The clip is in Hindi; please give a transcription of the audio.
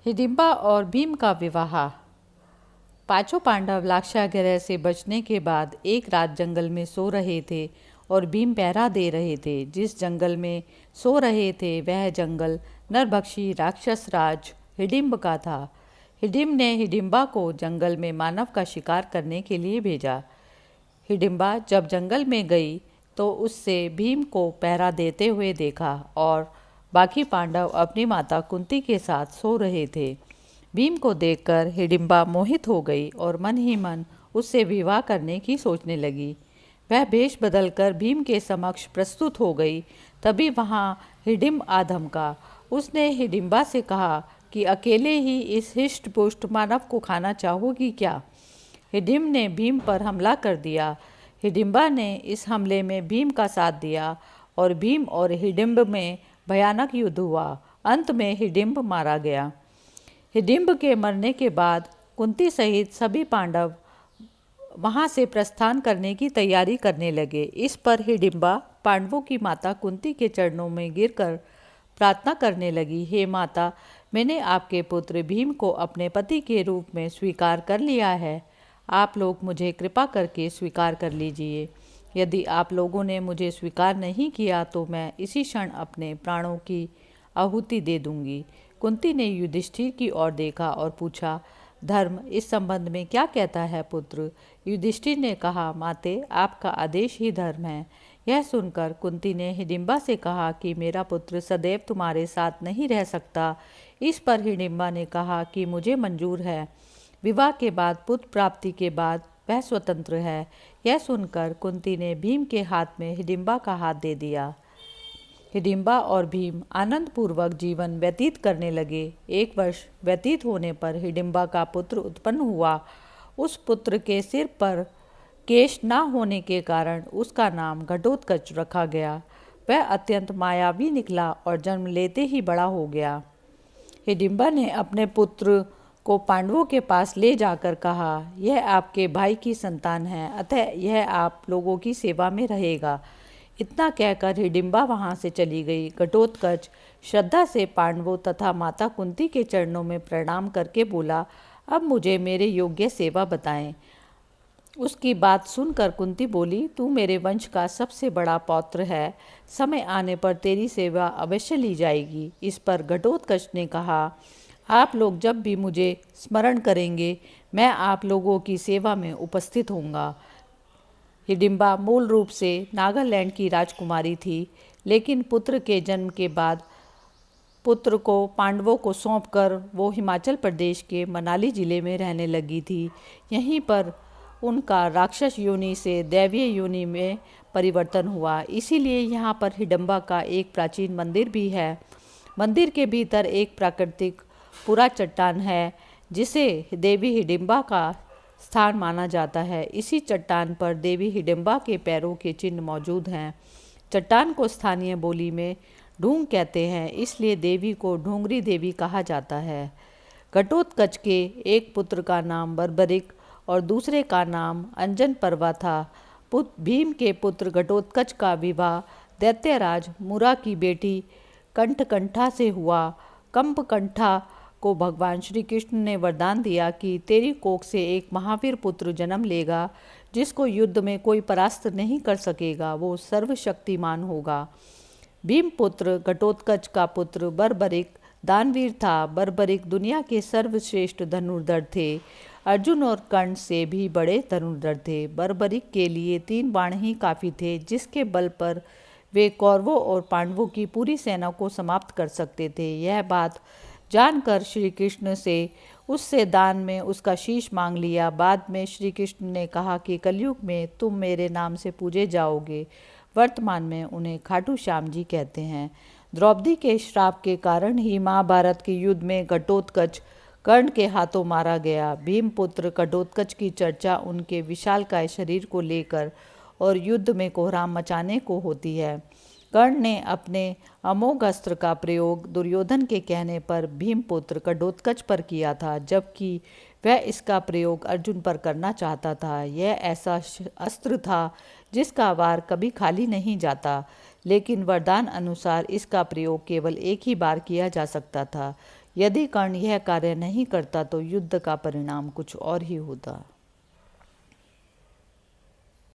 हिडिंबा और भीम का विवाह। पांचों पांडव लाक्षागृह से बचने के बाद एक रात जंगल में सो रहे थे और भीम पहरा दे रहे थे। जिस जंगल में सो रहे थे वह जंगल नरभक्षी राक्षस राज हिडिंब का था। हिडिंब ने हिडिंबा को जंगल में मानव का शिकार करने के लिए भेजा। हिडिंबा जब जंगल में गई तो उससे भीम को पहरा देते हुए देखा और बाकी पांडव अपनी माता कुंती के साथ सो रहे थे। भीम को देखकर हिडिंबा मोहित हो गई और मन ही मन उससे विवाह करने की सोचने लगी। वह भेष बदलकर भीम के समक्ष प्रस्तुत हो गई। तभी वहाँ हिडिंब आ धमका। उसने हिडिंबा से कहा कि अकेले ही इस हिष्ट पुष्ट मानव को खाना चाहोगी क्या? हिडिंब ने भीम पर हमला कर दिया। हिडिंबा ने इस हमले में भीम का साथ दिया और भीम और हिडिंब में भयानक युद्ध हुआ। अंत में हिडिंब मारा गया। हिडिंब के मरने के बाद कुंती सहित सभी पांडव वहां से प्रस्थान करने की तैयारी करने लगे। इस पर हिडिंबा पांडवों की माता कुंती के चरणों में गिरकर प्रार्थना करने लगी। हे माता, मैंने आपके पुत्र भीम को अपने पति के रूप में स्वीकार कर लिया है। आप लोग मुझे कृपा करके स्वीकार कर लीजिए। यदि आप लोगों ने मुझे स्वीकार नहीं किया तो मैं इसी क्षण अपने प्राणों की आहुति दे दूंगी। कुंती ने युधिष्ठिर की ओर देखा और पूछा, धर्म इस संबंध में क्या कहता है पुत्र? युधिष्ठिर ने कहा, माते, आपका आदेश ही धर्म है। यह सुनकर कुंती ने हिडिंबा से कहा कि मेरा पुत्र सदैव तुम्हारे साथ नहीं रह सकता। इस पर हिडिंबा ने कहा कि मुझे मंजूर है। विवाह के बाद पुत्र प्राप्ति के बाद वह स्वतंत्र है। यह सुनकर कुंती ने भीम के हाथ में हिडिंबा का हाथ दे दिया। हिडिंबा और भीम आनंद पूर्वक जीवन व्यतीत करने लगे। 1 वर्ष व्यतीत होने पर हिडिंबा का पुत्र उत्पन्न हुआ। उस पुत्र के सिर पर केश न होने के कारण उसका नाम घटोत्कच रखा गया। वह अत्यंत मायावी निकला और जन्म लेते ही बड़ा हो गया। हिडिंबा ने अपने पुत्र को पांडवों के पास ले जाकर कहा, यह आपके भाई की संतान है, अतः यह आप लोगों की सेवा में रहेगा। इतना कहकर हिडिंबा वहां से चली गई। घटोत्कच श्रद्धा से पांडवों तथा माता कुंती के चरणों में प्रणाम करके बोला, अब मुझे मेरे योग्य सेवा बताएं। उसकी बात सुनकर कुंती बोली, तू मेरे वंश का सबसे बड़ा पौत्र है। समय आने पर तेरी सेवा अवश्य ली जाएगी। इस पर घटोत्कच ने कहा, आप लोग जब भी मुझे स्मरण करेंगे मैं आप लोगों की सेवा में उपस्थित होऊंगा। हिडिंबा मूल रूप से नागालैंड की राजकुमारी थी, लेकिन पुत्र के जन्म के बाद पुत्र को पांडवों को सौंपकर वो हिमाचल प्रदेश के मनाली जिले में रहने लगी थी। यहीं पर उनका राक्षस योनि से दैवीय योनि में परिवर्तन हुआ। इसीलिए यहाँ पर हिडिंबा का एक प्राचीन मंदिर भी है। मंदिर के भीतर एक प्राकृतिक पूरा चट्टान है जिसे देवी हिडिंबा का स्थान माना जाता है। इसी चट्टान पर देवी हिडिंबा के पैरों के चिन्ह मौजूद हैं। चट्टान को स्थानीय बोली में ढूंग कहते हैं, इसलिए देवी को ढूंगरी देवी कहा जाता है। घटोत्कच के एक पुत्र का नाम बर्बरिक और दूसरे का नाम अंजन पर्वा था। भीम के पुत्र घटोत्कच का विवाह दैत्यराज मुरा की बेटी कंठकंठा से हुआ। कंपकंठा को भगवान श्री कृष्ण ने वरदान दिया कि तेरी कोख से एक महावीर पुत्र जन्म लेगा जिसको युद्ध में कोई परास्त नहीं कर सकेगा, वो सर्वशक्तिमान होगा। भीम पुत्र घटोत्कच का पुत्र बर्बरिक दानवीर था। बर्बरिक दुनिया के सर्वश्रेष्ठ धनुर्धर थे। अर्जुन और कर्ण से भी बड़े धनुर्धर थे। बर्बरिक के लिए 3 बाण ही काफ़ी थे, जिसके बल पर वे कौरवों और पांडवों की पूरी सेना को समाप्त कर सकते थे। यह बात जानकर श्री कृष्ण से उससे दान में उसका शीश मांग लिया। बाद में श्री कृष्ण ने कहा कि कलयुग में तुम मेरे नाम से पूजे जाओगे। वर्तमान में उन्हें खाटू श्याम जी कहते हैं। द्रौपदी के श्राप के कारण ही महाभारत के युद्ध में घटोत्कच कर्ण के हाथों मारा गया। भीमपुत्र घटोत्कच की चर्चा उनके विशालकाय शरीर को लेकर और युद्ध में कोहराम मचाने को होती है। कर्ण ने अपने अमोघ अस्त्र का प्रयोग दुर्योधन के कहने पर भीमपुत्र घटोत्कच पर किया था, जबकि वह इसका प्रयोग अर्जुन पर करना चाहता था। यह ऐसा अस्त्र था जिसका वार कभी खाली नहीं जाता, लेकिन वरदान अनुसार इसका प्रयोग केवल एक ही बार किया जा सकता था, यदि कर्ण यह कार्य नहीं करता तो युद्ध का परिणाम कुछ और ही होता।